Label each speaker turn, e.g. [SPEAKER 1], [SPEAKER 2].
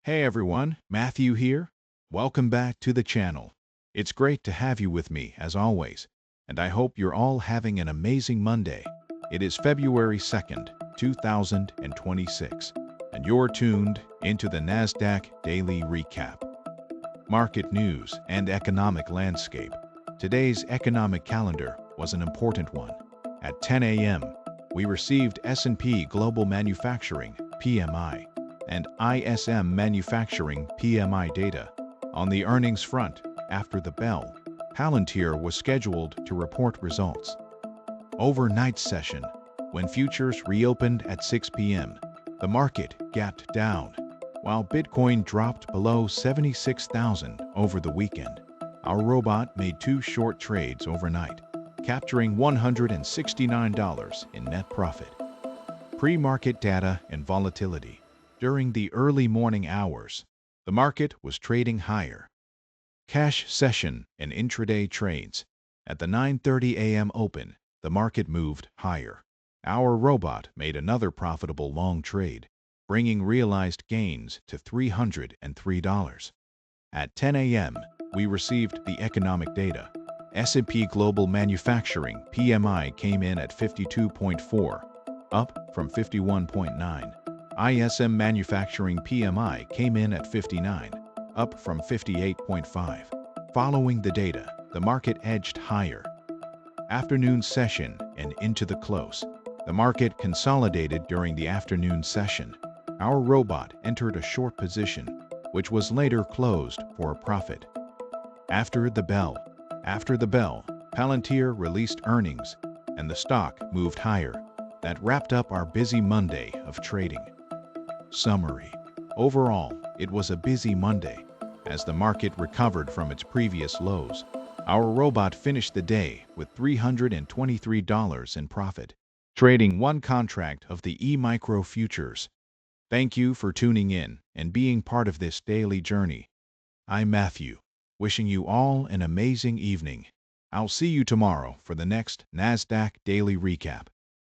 [SPEAKER 1] Hey everyone, Matthew here. Welcome back to the channel. It's great to have you with me as always, and I hope you're all having an amazing Monday. It is February 2nd, 2026, and you're tuned into the Nasdaq Daily Recap. Market news and economic landscape. Today's economic calendar was an important one. At 10 a.m., we received S&P Global Manufacturing (PMI) and ISM Manufacturing (PMI) data. On the earnings front, after the bell, Palantir was scheduled to report results. Overnight session. When futures reopened at 6 p.m., the market gapped down, while Bitcoin dropped below 76,000 over the weekend. Our robot made two short trades overnight, capturing $169 in net profit. Pre-market data and volatility. During the early morning hours, the market was trading higher. Cash session and intraday trades. At the 9:30 a.m. open, the market moved higher. Our robot made another profitable long trade, bringing realized gains to $303. At 10 a.m., we received the economic data. S&P Global Manufacturing (PMI) came in at 52.4, up from 51.9. ISM Manufacturing PMI came in at 59, up from 58.5. Following the data, the market edged higher. Afternoon session and into the close. The market consolidated during the afternoon session. Our robot entered a short position, which was later closed for a profit. After the bell, Palantir released earnings, and the stock moved higher. That wrapped up our busy Monday of trading. Summary. Overall, it was a busy Monday, as the market recovered from its previous lows. Our robot finished the day with $323 in profit, trading one contract of the E-micro futures. Thank you for tuning in and being part of this daily journey. I'm Matthew, wishing you all an amazing evening. I'll see you tomorrow for the next Nasdaq Daily Recap.